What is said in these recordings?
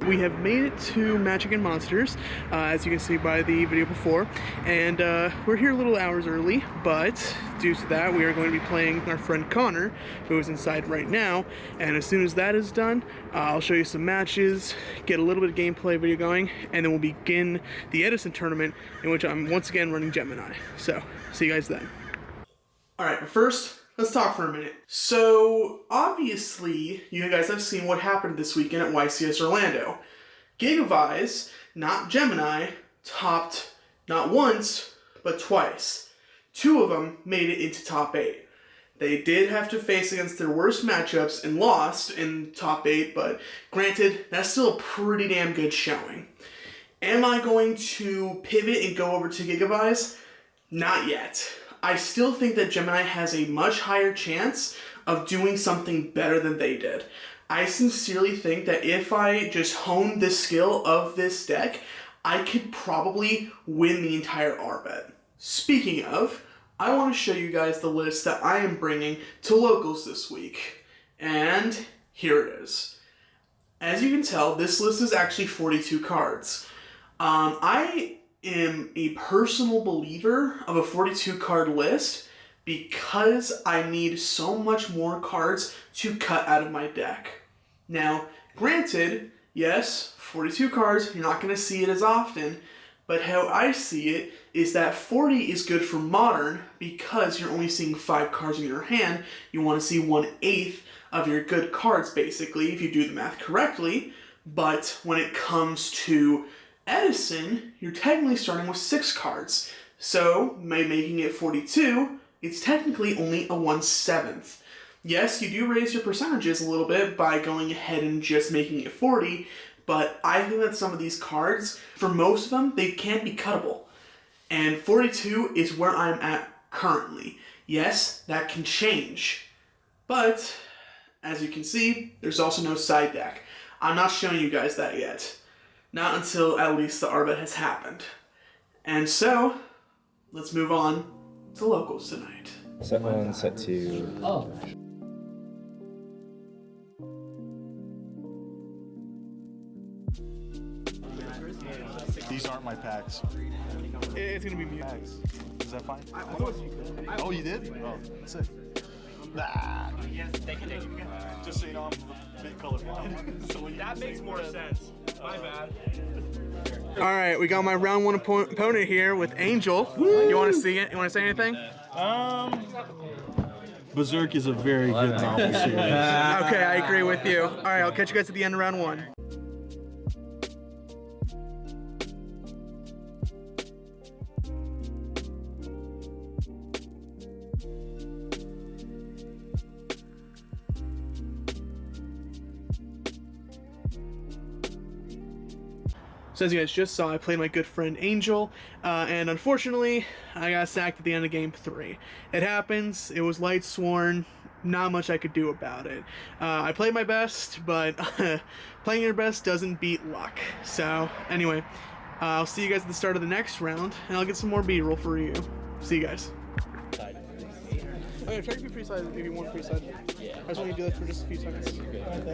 We have made it to Magic and Monsters, as you can see by the video before, and we're here a little hours early, but due to that we are going to be playing our friend Connor, who is inside right now, and as soon as that is done, I'll show you some matches, get a little bit of gameplay video going, and then we'll begin the Edison tournament, in which I'm once again running Gemini. So, see you guys then. Alright, but first, let's talk for a minute. So, obviously, you guys have seen what happened this weekend at YCS Orlando. Gigavise, not Gemini, topped not once, but twice. Two of them made it into top 8. They did have to face against their worst matchups and lost in top 8, but granted, that's still a pretty damn good showing. Am I going to pivot and go over to Gigavise? Not yet. I still think that Gemini has a much higher chance of doing something better than they did. I sincerely think that if I just honed the skill of this deck, I could probably win the entire RBET. Speaking of, I want to show you guys the list that I am bringing to locals this week. And here it is. As you can tell, this list is actually 42 cards. I am a personal believer of a 42 card list because I need so much more cards to cut out of my deck. Now, granted, yes, 42 cards, you're not going to see it as often, but how I see it is that 40 is good for Modern because you're only seeing 5 cards in your hand. You want to see 1/8 of your good cards, basically, if you do the math correctly. But when it comes to Edison, you're technically starting with 6 cards. So, by making it 42, it's technically only a 1/7. Yes, you do raise your percentages a little bit by going ahead and just making it 40, but I think that some of these cards, for most of them, they can't be cuttable. And 42 is where I'm at currently. Yes, that can change. But, as you can see, there's also no side deck. I'm not showing you guys that yet. Not until at least the RBET has happened. And so, let's move on to locals tonight. Set 1, set 2. Oh. These aren't my packs. It's gonna be mute. Packs. Is that fine? I thought it was you. Oh, you did? Oh, that's it. Nah. Just so you know, I'm a bit colorblind. So that makes more sense. My bad. Alright, we got my round 1 opponent here with Angel. You want to see it? You want to say anything? Berserk is a very good novel series. Okay, I agree with you. Alright, I'll catch you guys at the end of round 1. So as you guys just saw, I played my good friend Angel, and unfortunately, I got sacked at the end of game 3. It happens, it was light sworn, not much I could do about it. I played my best, but playing your best doesn't beat luck. So anyway, I'll see you guys at the start of the next round, and I'll get some more B-roll for you. See you guys. Okay, try to be pre-side if you want pre-side. Yeah. I just want you to do that for just a few seconds. Okay.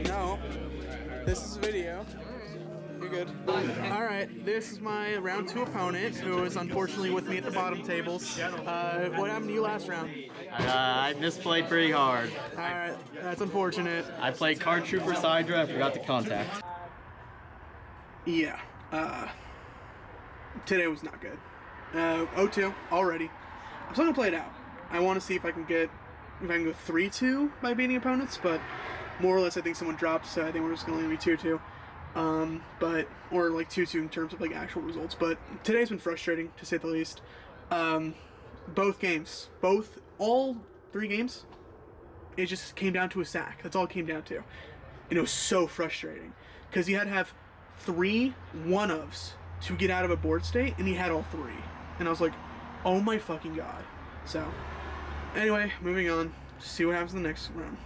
No, this is a video. You're good. Alright, this is my round 2 opponent, who is unfortunately with me at the bottom tables. What happened to you last round? I misplayed pretty hard. Alright, that's unfortunate. I played Card Trooper Sidra, I forgot to contact. Yeah, today was not good. 0-2 already. I'm still gonna play it out. I want to see if I can go 3-2 by beating opponents, but more or less I think someone dropped, so I think we're just gonna be 2-2. Or like 2-2 in terms of like actual results. But today's been frustrating to say the least. Both games, all 3 games, it just came down to a sack. That's all it came down to, and it was so frustrating because you had to have 3 one-ofs to get out of a board state, and he had all 3, and I was like, oh my fucking god. So anyway, moving on. See what happens in the next round.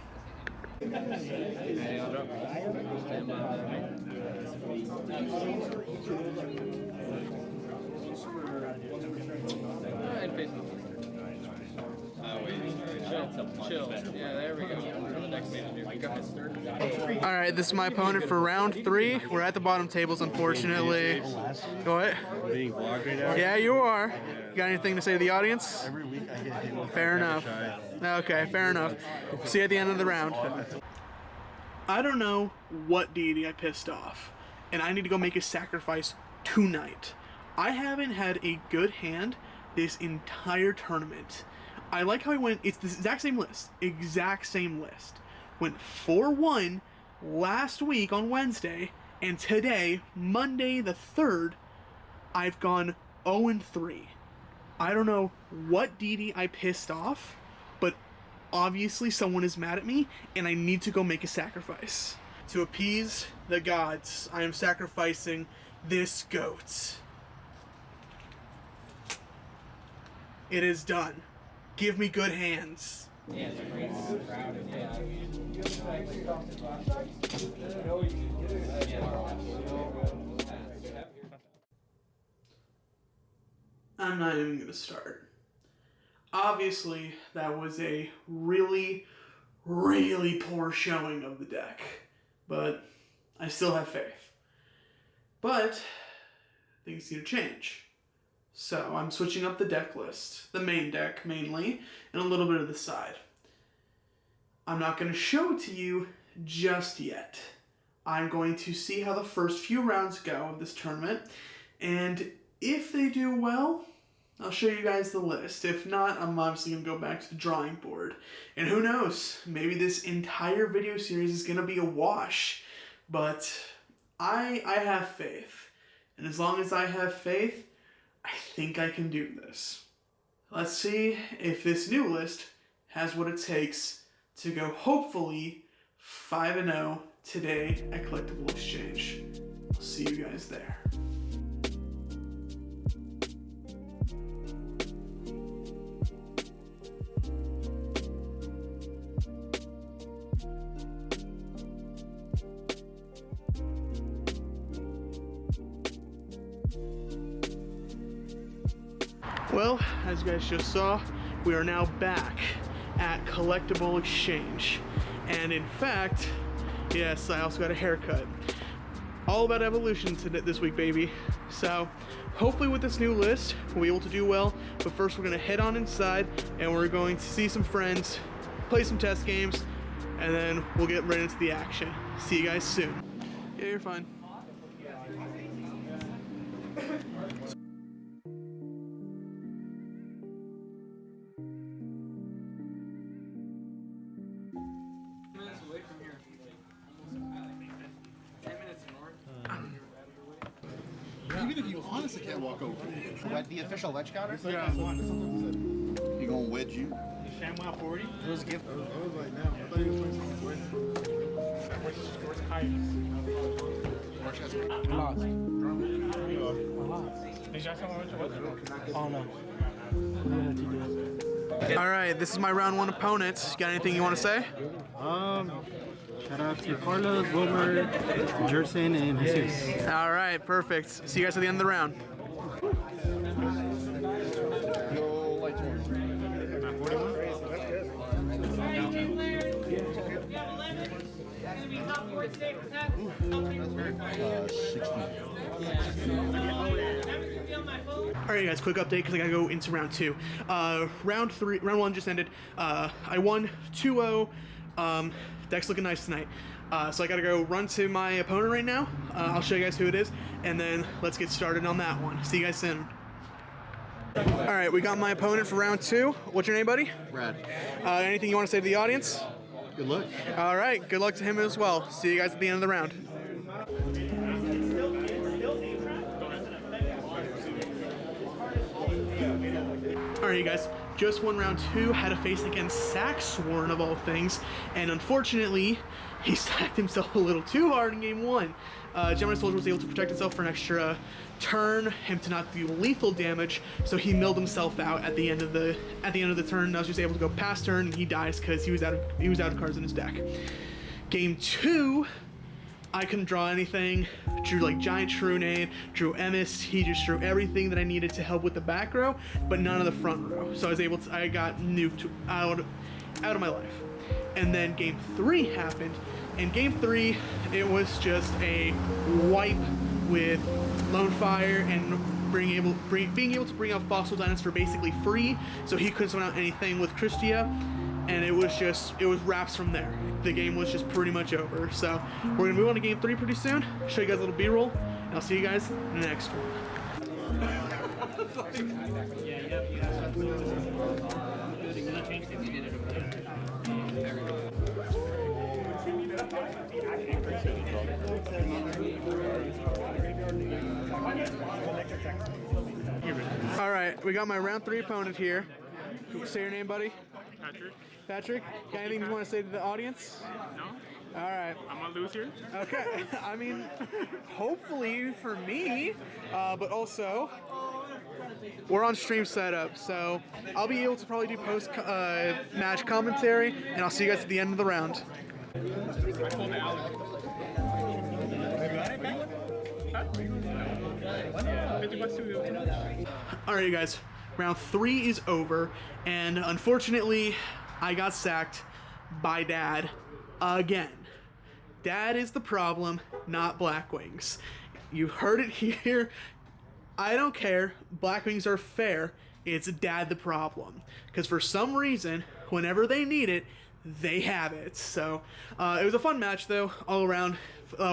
Chill. Yeah, there we go. For the next man. All right, this is my opponent for round 3. We're at the bottom tables, unfortunately. What? Being vlogged right now. Yeah, you are. You got anything to say to the audience? Every week I get hit with Fair enough. Okay, fair enough. See you at the end of the round. I don't know what deity I pissed off, and I need to go make a sacrifice tonight. I haven't had a good hand this entire tournament. I like how I went, it's the exact same list. Went 4-1 last week on Wednesday, and today, Monday the 3rd, I've gone 0-3. I don't know what deity I pissed off, but obviously someone is mad at me, and I need to go make a sacrifice. To appease the gods, I am sacrificing this goat. It is done. Give me good hands. I'm not even gonna start. Obviously, that was a really, really poor showing of the deck, but I still have faith. But things need to change. So I'm switching up the deck list, the main deck mainly, and a little bit of the side. I'm not going to show it to you just yet. I'm going to see how the first few rounds go of this tournament, and if they do well, I'll show you guys the list. If not, I'm obviously going to go back to the drawing board. And who knows, maybe this entire video series is going to be a wash, but I have faith. And as long as I have faith, I think I can do this. Let's see if this new list has what it takes to go hopefully 5-0 today at Collectible Exchange. I'll see you guys there. Well, as you guys just saw, we are now back at Collectible Exchange. And in fact, yes, I also got a haircut. All about evolution this week, baby. So, hopefully with this new list, we'll be able to do well. But first, we're going to head on inside, and we're going to see some friends, play some test games, and then we'll get right into the action. See you guys soon. Yeah, you're fine. Even if you honestly can't walk over. The official wedge counter? Yeah. You gonna wedge you? ShamWow 40? It was a gift. I was like, no, I thought you were playing All right, this is my round 1 opponent. Got anything you want to say? Shout out to Carlos, Wilmer, Jerson, and Jesus. All right, perfect. See you guys at the end of the round. Alright guys, quick update because I gotta go into round 2. Round 1 just ended. I won 2-0. Deck's looking nice tonight. So I gotta go run to my opponent right now. I'll show you guys who it is, and then let's get started on that one. See you guys soon. Alright, we got my opponent for round 2. What's your name, buddy? Brad. Anything you want to say to the audience? Good luck. Alright, good luck to him as well. See you guys at the end of the round. Alright you guys, just won round 2, had to face against Saxworn of all things, and unfortunately, he stacked himself a little too hard in game 1. Gemini Soldier was able to protect himself for an extra turn, him to not do lethal damage, so he milled himself out at the end of the turn. I was just able to go past turn, and he dies because he was out of cards in his deck. Game 2, I couldn't draw anything. Drew like Giant Shrunade, drew Emist. He just drew everything that I needed to help with the back row, but none of the front row. So I got nuked out of my life. And then game 3 happened. In game 3, it was just a wipe with Lone Fire and being able to bring out Fossil Dynasty for basically free, so he couldn't summon out anything with Christia, and it was wraps from there. The game was just pretty much over. So we're gonna move on to game 3 pretty soon. Show you guys a little B-roll, and I'll see you guys in the next one. All right, we got my round 3 opponent here. Say your name, buddy. Patrick? Patrick, got anything you want to say to the audience? No? All right. I'm gonna lose here? Okay. I mean, hopefully for me, but also we're on stream setup, so I'll be able to probably do post match commentary, and I'll see you guys at the end of the round. All right, you guys. Round 3 is over, and unfortunately, I got sacked by Dad again. Dad is the problem, not Blackwings. You heard it here. I don't care. Blackwings are fair. It's Dad the problem. Because for some reason, whenever they need it, they have it. So it was a fun match, though, all around.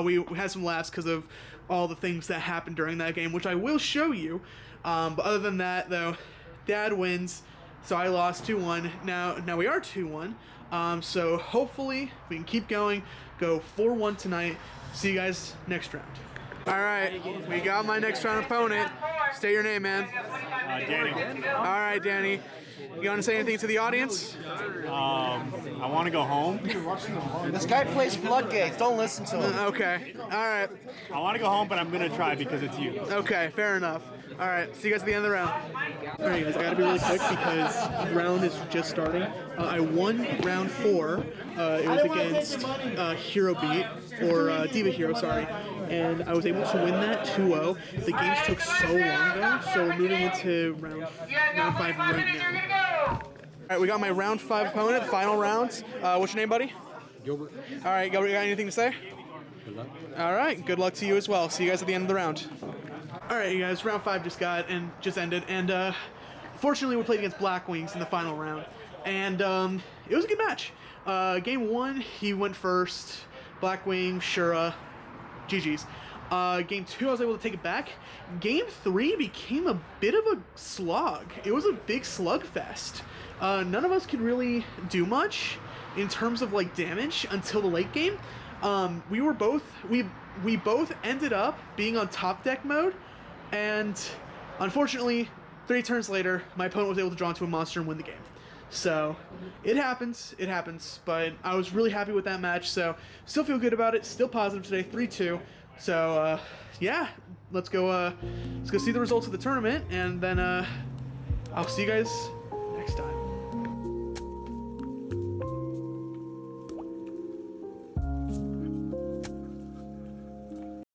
We had some laughs because of all the things that happened during that game, which I will show you. But other than that, though, Dad wins. So I lost 2-1. Now we are 2-1. So hopefully we can keep going. Go 4-1 tonight. See you guys next round. All right, we got my next round opponent. State your name, man. Danny. All right, Danny. You want to say anything to the audience? I want to go home. This guy plays floodgates. Don't listen to him. Okay. All right. I want to go home, but I'm going to try because it's you. Okay, fair enough. All right, see you guys at the end of the round. All right, guys, I gotta be really quick because the round is just starting. I won round 4. It was against Hero Beat, or Diva Hero, sorry. And I was able to win that 2-0. The games took so long though, so we're moving into round 5 right now. All right, we got my round 5 opponent, final round. What's your name, buddy? Gilbert. All right, Gilbert, you got anything to say? Good luck. All right, good luck to you as well. See you guys at the end of the round. All right, you guys, round 5 just ended, and fortunately we played against Blackwings in the final round, and it was a good match. Game 1, he went first. Blackwing, Shura, GG's. Game 2, I was able to take it back. Game 3 became a bit of a slog. It was a big slugfest. None of us could really do much in terms of like damage until the late game. We both ended up being on top deck mode, and unfortunately 3 turns later my opponent was able to draw into a monster and win the game. So it happens, but I was really happy with that match, so still feel good about it, still positive today. 3-2. So yeah, let's go see the results of the tournament, and then I'll see you guys next time.